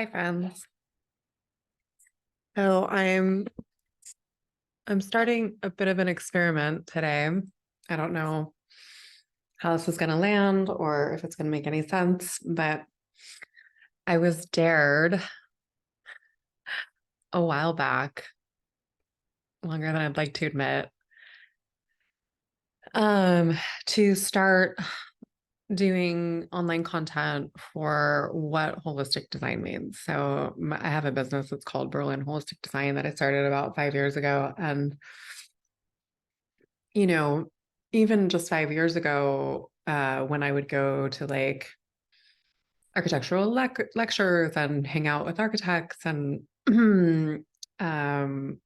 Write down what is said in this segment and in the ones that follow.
Hi, friends. So I'm starting a bit of an experiment today. I don't know how this is going to land or if it's going to make any sense, but I was dared a while back, longer than I'd like to admit, um, to start doing online content for what holistic design means. So I have a business that's called Berlin Holistic Design that I started about 5 years ago. And, you know, even just 5 years ago, when I would go to like architectural lectures and hang out with architects and um,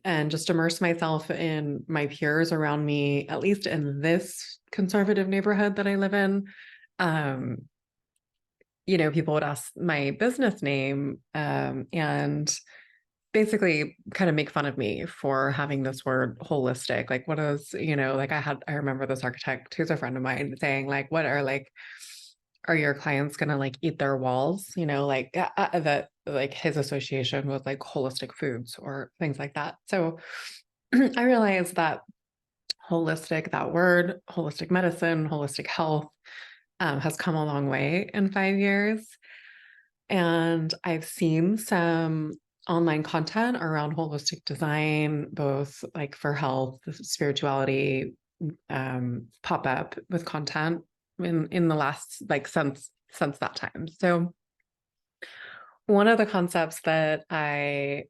and just immerse myself in my peers around me, at least in this conservative neighborhood that I live in. Um, People would ask my business name, and basically kind of make fun of me for having this word holistic. Like, what is, like I remember this architect who's a friend of mine saying, like, are your clients gonna like eat their walls? That like his association with like holistic foods or things like that. So I realized that that word, holistic medicine, holistic health, has come a long way in 5 years. And I've seen some online content around holistic design, both like for health, spirituality, pop up with content in the last like since that time. So one of the concepts that I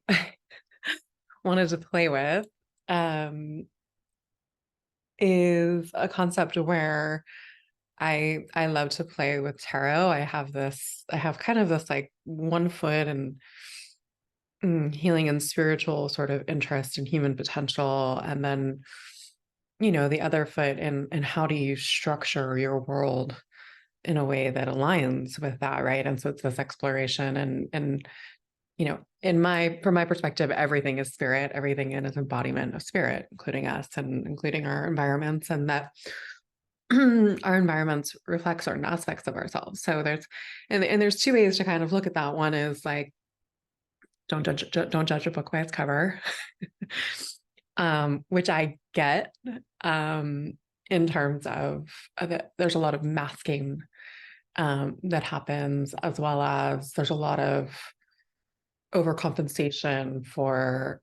wanted to play with um, is a concept where I love to play with tarot. I have kind of this like one foot and healing and spiritual sort of interest in human potential. And then, the other foot in how do you structure your world in a way that aligns with that, right? And so it's this exploration and from my perspective, everything is spirit, everything is embodiment of spirit, including us and including our environments, and that our environments reflect certain aspects of ourselves. So there's two ways to kind of look at that. One is like, don't judge a book by its cover, which I get, in terms of that there's a lot of masking that happens, as well as there's a lot of overcompensation for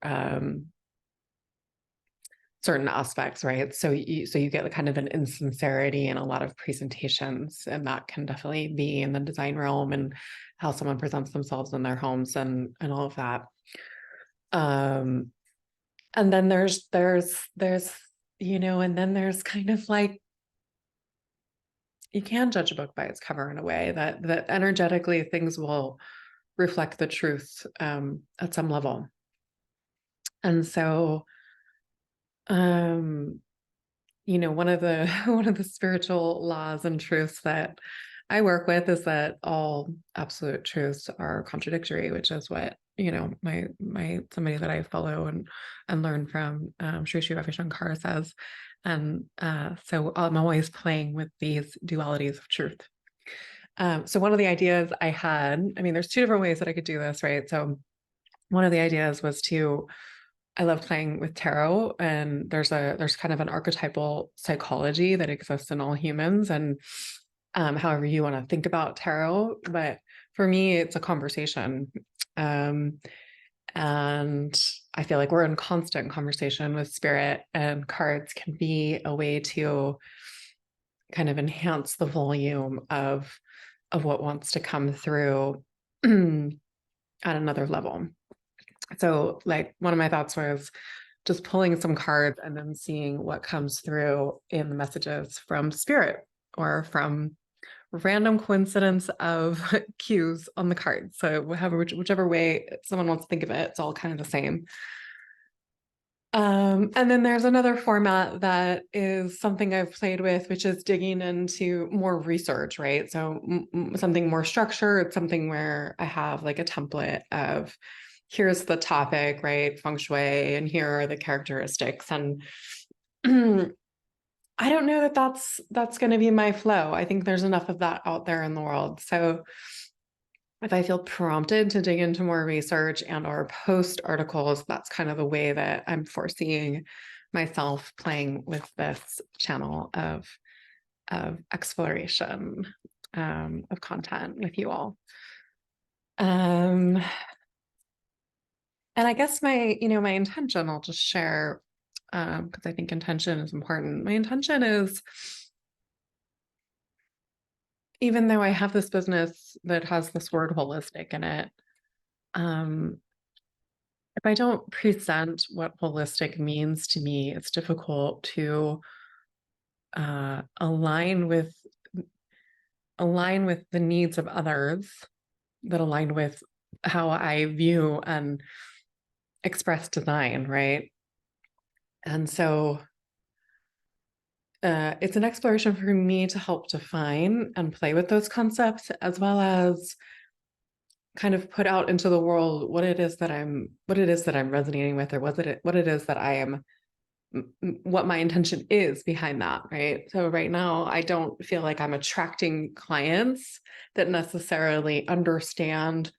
certain aspects, right? So you get kind of an insincerity in a lot of presentations, and that can definitely be in the design realm and how someone presents themselves in their homes and all of that. And then and then there's kind of like, you can judge a book by its cover in a way that energetically things will reflect the truth at some level. And so one of the one of the spiritual laws and truths that I work with is that all absolute truths are contradictory, which is what my somebody that I follow and learn from, Sri Sri Ravi Shankar says. And so I'm always playing with these dualities of truth. So one of the ideas I had, I mean, there's two different ways that I could do this, right? So one of the ideas was I love playing with tarot, and there's kind of an archetypal psychology that exists in all humans, and however you want to think about tarot. But for me, it's a conversation. And I feel like we're in constant conversation with spirit, and cards can be a way to kind of enhance the volume of what wants to come through at another level. So like one of my thoughts was just pulling some cards and then seeing what comes through in the messages from spirit or from random coincidence of cues on the cards. So whichever way someone wants to think of it, it's all kind of the same. And then there's another format that is something I've played with, which is digging into more research, right? So something more structured, something where I have like a template of here's the topic, right? Feng shui, and here are the characteristics. And I don't know that that's going to be my flow. I think there's enough of that out there in the world. So if I feel prompted to dig into more research and or post articles, that's kind of the way that I'm foreseeing myself playing with this channel of exploration of content with you all. And I guess my intention, I'll just share, because I think intention is important. My intention is, even though I have this business that has this word holistic in it, if I don't present what holistic means to me, it's difficult to align with the needs of others that align with how I view and express design, right? And so it's an exploration for me to help define and play with those concepts, as well as kind of put out into the world what it is that I'm resonating with, or what it is that I am, what my intention is behind that, right? So right now, I don't feel like I'm attracting clients that necessarily understand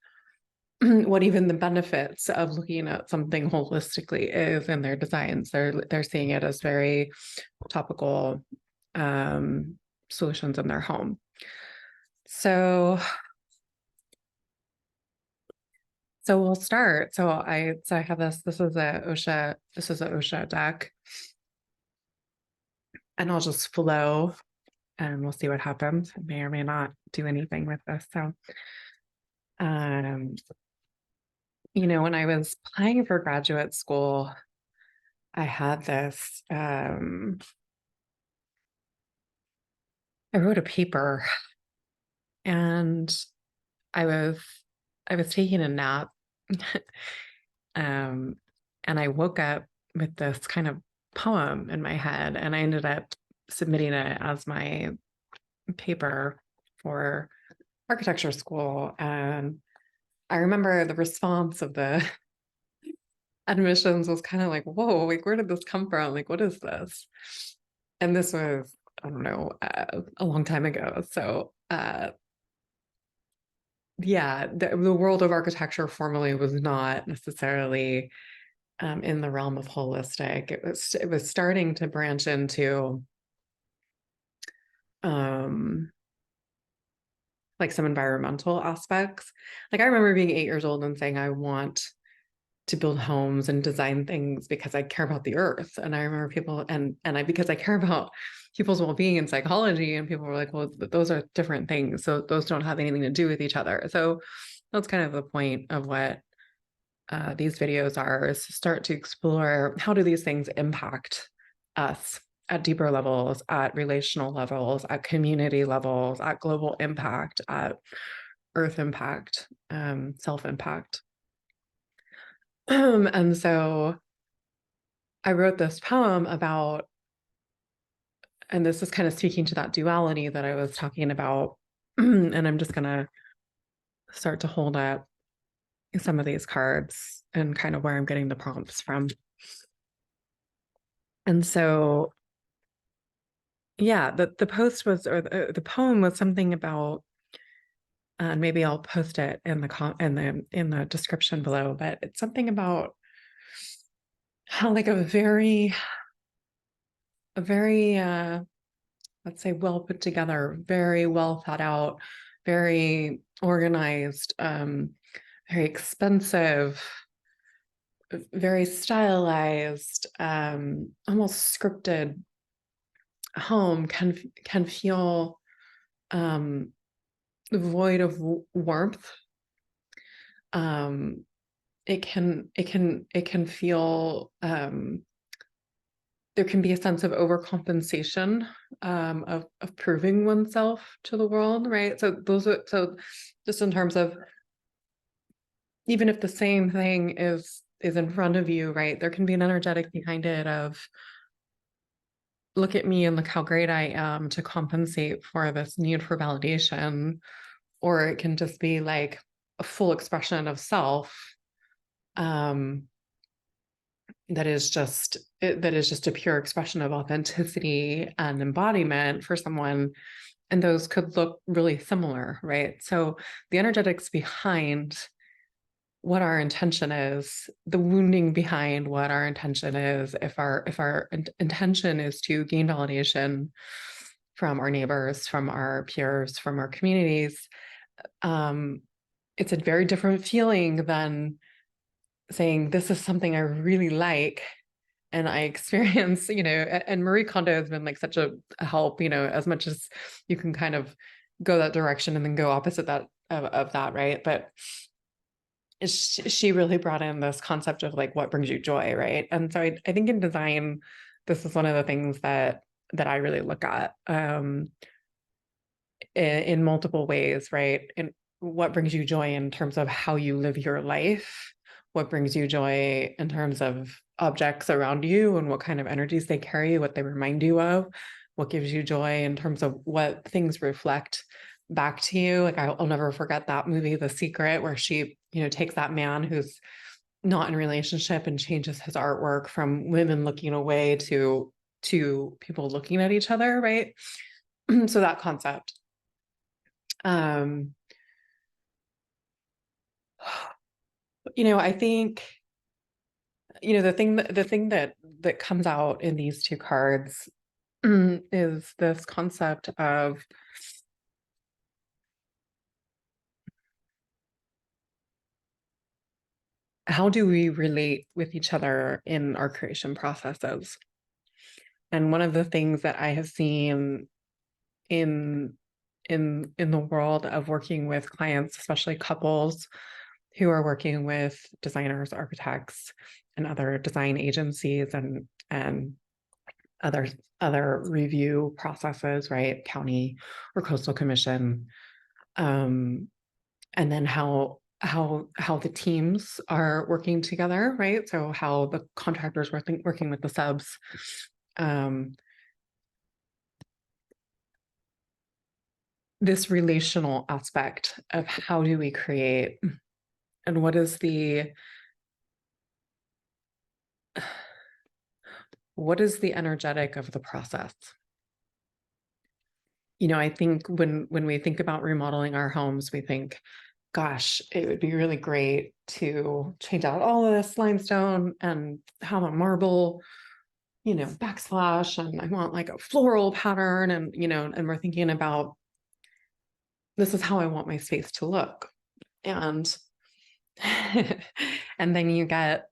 what even the benefits of looking at something holistically is in their designs. They're seeing it as very topical solutions in their home. So we'll start. So I have this is a OSHA deck, and I'll just flow and we'll see what happens. I may or may not do anything with this. So when I was applying for graduate school, I had this I wrote a paper, and I was taking a nap and I woke up with this kind of poem in my head, and I ended up submitting it as my paper for architecture school. And I remember the response of the admissions was kind of like, whoa, like, where did this come from? Like, what is this? And this was, I don't know, a long time ago. So yeah, the world of architecture formally was not necessarily in the realm of holistic. It was starting to branch into like some environmental aspects. Like, I remember being 8 years old and saying, I want to build homes and design things because I care about the earth. And I remember people, because I care about people's well-being and psychology, and people were like, well, those are different things. So those don't have anything to do with each other. So that's kind of the point of what these videos are, is to start to explore, how do these things impact us at deeper levels, at relational levels, at community levels, at global impact, at earth impact, self-impact. And so I wrote this poem about, and this is kind of speaking to that duality that I was talking about. And I'm just going to start to hold up some of these cards and kind of where I'm getting the prompts from. And so, yeah, the post was, or the poem was something about, and maybe I'll post it in the description below, but it's something about how, like, a very let's say, well put together, very well thought out, very organized, very expensive, very stylized, almost scripted home can feel void of warmth. It can feel, there can be a sense of overcompensation, of proving oneself to the world, right? So just in terms of, even if the same thing is in front of you, right, there can be an energetic behind it of, look at me and look how great I am, to compensate for this need for validation. Or it can just be like a full expression of self, that is just a pure expression of authenticity and embodiment for someone, and those could look really similar, right? So the energetics behind what our intention is, the wounding behind what our intention is, if our intention is to gain validation from our neighbors, from our peers, from our communities, it's a very different feeling than saying, this is something I really like and I experience, and Marie Kondo has been like such a help, as much as you can kind of go that direction and then go opposite that of that, right? But she really brought in this concept of like what brings you joy, right? And so I think in design, this is one of the things that I really look at in multiple ways, right? And what brings you joy in terms of how you live your life, what brings you joy in terms of objects around you and what kind of energies they carry, what they remind you of, what gives you joy in terms of what things reflect back to you. Like I'll never forget that movie, The Secret, where she, takes that man who's not in a relationship and changes his artwork from women looking away to people looking at each other, right? So that concept. I think, the thing that comes out in these two cards is this concept of how do we relate with each other in our creation processes? And one of the things that I have seen in the world of working with clients, especially couples who are working with designers, architects, and other design agencies and other review processes, right? County or coastal commission. And then how the teams are working together, right? So how the contractors working with the subs. This relational aspect of how do we create and what is the energetic of the process. I think when we think about remodeling our homes, we think, gosh, it would be really great to change out all of this limestone and have a marble, backsplash, and I want like a floral pattern, and and we're thinking about, this is how I want my space to look. And and then you get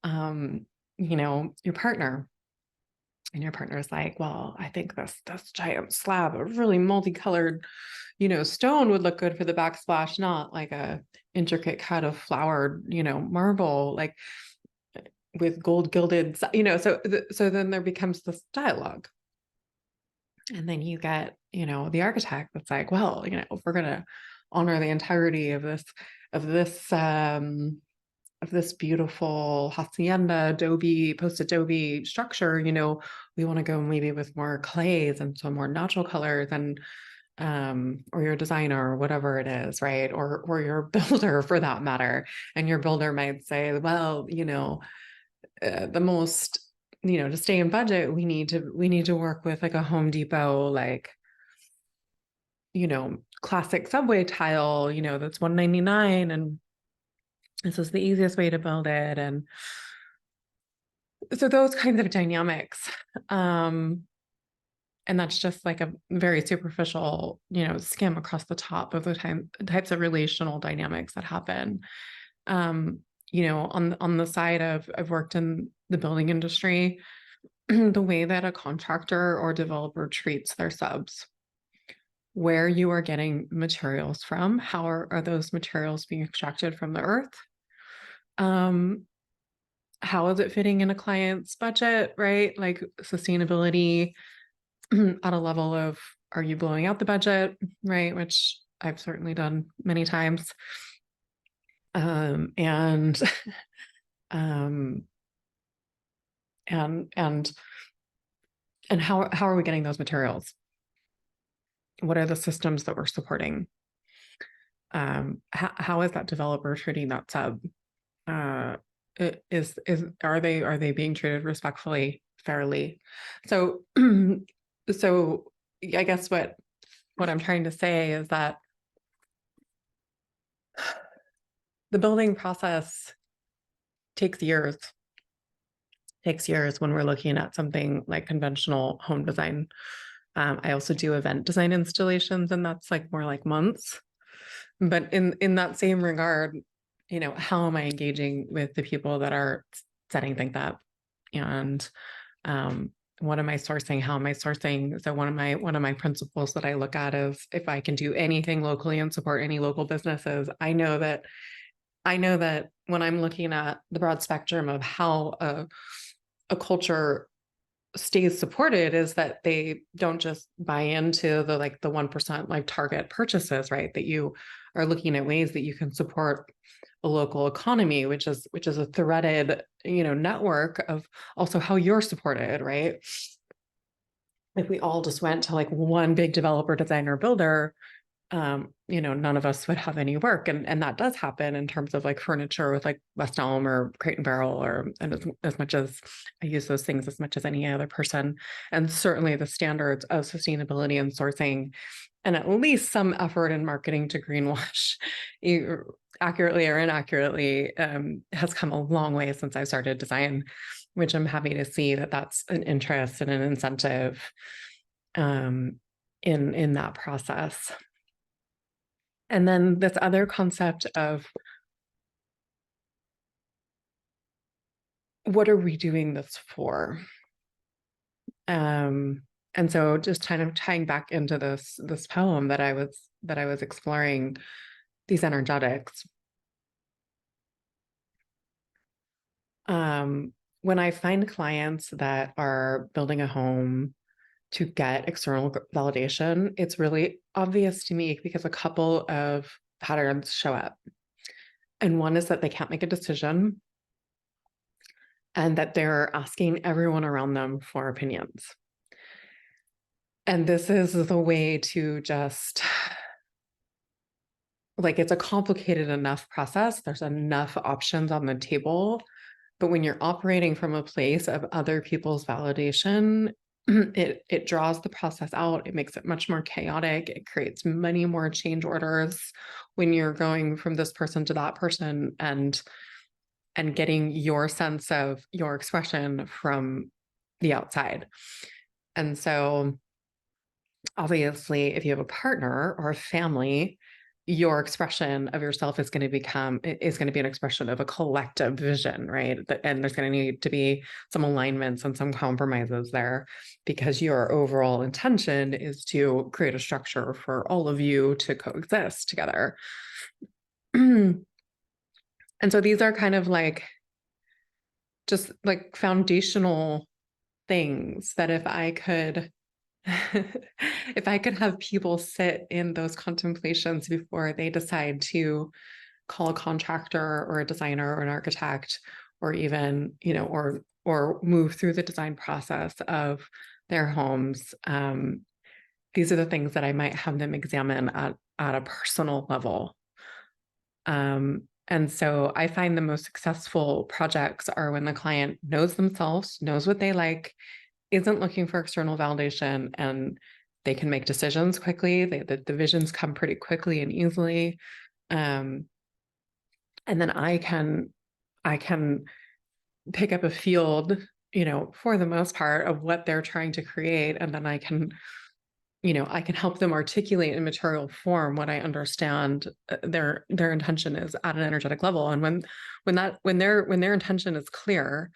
your partner, and your partner's like, well, I think this giant slab of really multicolored, stone would look good for the backsplash, not like a intricate cut of flowered, marble, like with gold gilded, so then there becomes this dialogue. And then you get, the architect that's like, well, if we're going to honor the entirety of this beautiful hacienda post-adobe structure, we want to go maybe with more clays and some more natural colors, and or your designer or whatever it is, right? Or your builder for that matter. And your builder might say, well, the most, to stay in budget, we need to work with like a Home Depot, like, classic subway tile, that's $199, and this is the easiest way to build it. And so those kinds of dynamics, and that's just like a very superficial, skim across the top of the types of relational dynamics that happen. On the side of, I've worked in the building industry, the way that a contractor or developer treats their subs, where you are getting materials from, how are those materials being extracted from the earth? How is it fitting in a client's budget, right? Like sustainability at a level of, are you blowing out the budget, right? Which I've certainly done many times. And um, and how are we getting those materials? What are the systems that we're supporting? How is that developer treating that sub? Are they being treated respectfully, fairly? So so I guess what I'm trying to say is that the building process takes years. Takes years when we're looking at something like conventional home design. I also do event design installations, and that's like more like months. But in that same regard, you know, how am I engaging with the people that are setting things up? And what am I sourcing? How am I sourcing? So one of my principles that I look at is if I can do anything locally and support any local businesses, I know that when I'm looking at the broad spectrum of how a culture stays supported is that they don't just buy into the 1% like target purchases, right? That you are looking at ways that you can support a local economy, which is a threaded, you know, network of also how you're supported, right? If we all just went to like one big developer, designer, builder, you know, none of us would have any work. And that does happen in terms of like furniture with like West Elm or Crate and Barrel, or and as much as I use those things as much as any other person. And certainly the standards of sustainability and sourcing, and at least some effort in marketing to greenwash, accurately or inaccurately, has come a long way since I started design, which I'm happy to see that that's an interest and an incentive in that process. And then this other concept of what are we doing this for? And so just kind of tying back into this poem that I was exploring, these energetics. When I find clients that are building a home to get external validation, it's really obvious to me because a couple of patterns show up. And one is that they can't make a decision, and that they're asking everyone around them for opinions. And this is the way to just, like, it's a complicated enough process. There's enough options on the table. But when you're operating from a place of other people's validation, it draws the process out. It makes it much more chaotic. It creates many more change orders when you're going from this person to that person and getting your sense of your expression from the outside. And so obviously, if you have a partner or a family, your expression of yourself is going to be an expression of a collective vision, right? And there's going to need to be some alignments and some compromises there, because your overall intention is to create a structure for all of you to coexist together. And so these are kind of like just like foundational things that if I could have people sit in those contemplations before they decide to call a contractor or a designer or an architect, or even, you know, or move through the design process of their homes, these are the things that I might have them examine at a personal level. And so I find the most successful projects are when the client knows themselves, knows what they like, isn't looking for external validation, and they can make decisions quickly. The visions come pretty quickly and easily. And then I can pick up a field, you know, for the most part, of what they're trying to create. And then I can help them articulate in material form what I understand their intention is at an energetic level. And when their intention is clear,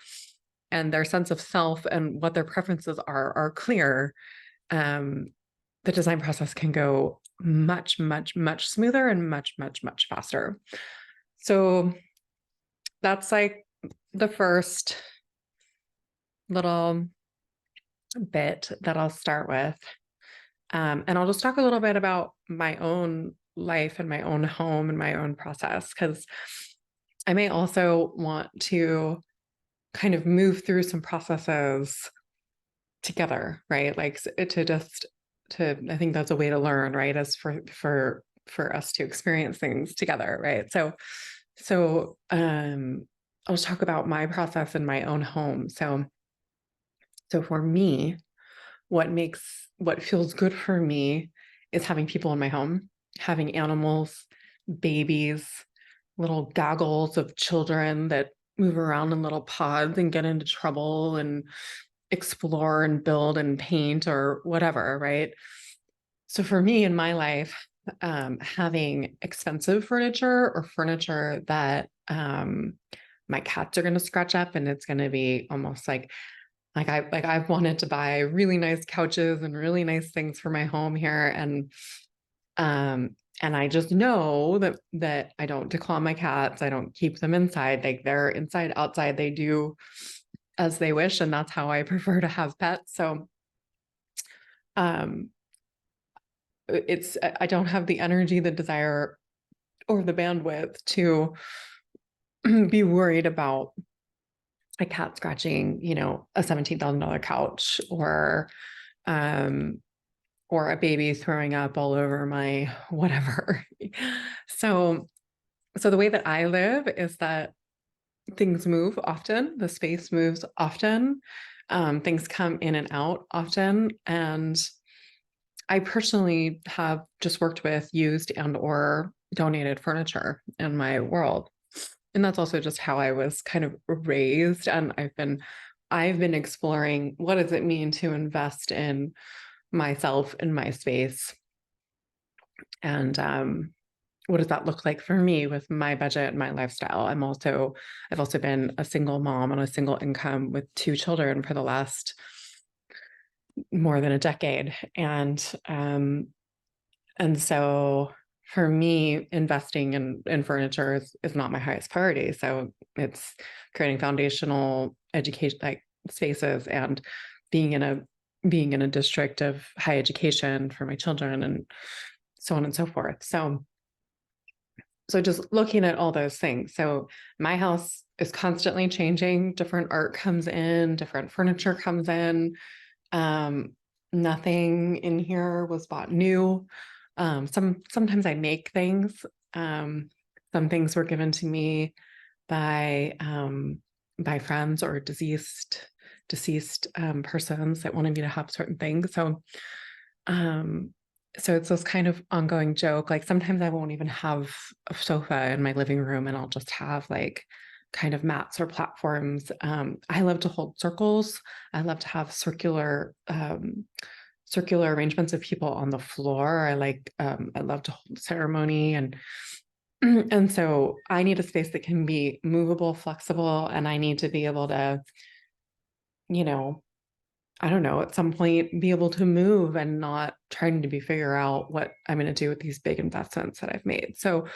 and their sense of self and what their preferences are clear, the design process can go much, much, much smoother and much, much, much faster. So that's like the first little bit that I'll start with. And I'll just talk a little bit about my own life and my own home and my own process, because I may also want to kind of move through some processes together, right? Like I think that's a way to learn, right? As for us to experience things together, right? So I'll talk about my process in my own home. So for me, what feels good for me is having people in my home, having animals, babies, little goggles of children that move around in little pods and get into trouble and explore and build and paint or whatever, right? So for me in my life, having expensive furniture or furniture that my cats are going to scratch up, and it's going to be almost I've wanted to buy really nice couches and really nice things for my home here, and I just know that I don't declaw my cats. I don't keep them inside. Like, they're inside, outside. They do as they wish, and that's how I prefer to have pets. So um I don't have the energy, the desire, or the bandwidth to be worried about a cat scratching, a $17,000 couch, um, or a baby throwing up all over my whatever. So, so the way that I live is that things move often, the space moves often, things come in and out often, and I personally have just worked with used and or donated furniture in my world. And that's also just how I was kind of raised. And I've been exploring, what does it mean to invest in myself and my space? And what does that look like for me with my budget and my lifestyle? I've also been a single mom on a single income with 2 children for the last more than a decade. And so for me, investing in furniture is not my highest priority. So it's creating foundational education like spaces and being in a district of high education for my children and so on and so forth. So just looking at all those things. So my house is constantly changing. Different art comes in, different furniture comes in. Um, Nothing in here was bought new. Sometimes I make things. Some things were given to me by friends or deceased persons that wanted me to have certain things. So it's this kind of ongoing joke. Like, sometimes I won't even have a sofa in my living room, and I'll just have like kind of mats or platforms. I love to hold circles. I love to have circular arrangements of people on the floor. I love to hold ceremony, and so I need a space that can be movable, flexible, and I need to be able to, you know, I don't know, at some point be able to move and not trying to figure out what I'm going to do with these big investments that I've made. So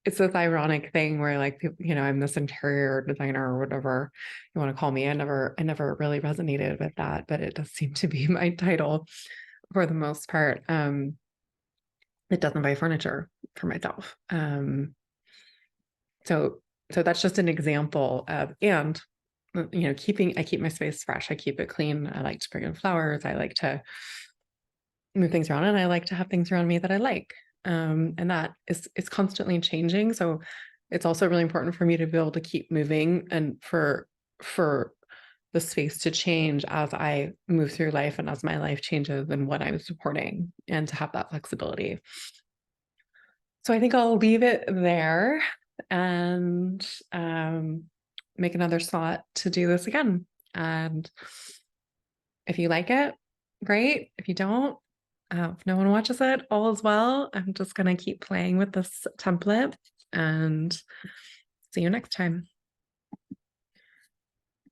it's this ironic thing where, like, people, I'm this interior designer or whatever you want to call me. I never really resonated with that, but it does seem to be my title for the most part. It doesn't buy furniture for myself. So that's just an example of, and I keep my space fresh. I keep it clean. I like to bring in flowers. I like to move things around, and I like to have things around me that I like. And that is constantly changing. So it's also really important for me to be able to keep moving, and for the space to change as I move through life and as my life changes and what I'm supporting, and to have that flexibility. So I think I'll leave it there and make another slot to do this again. And if you like it, great. If you don't, if no one watches it, all is well. I'm just going to keep playing with this template, and see you next time.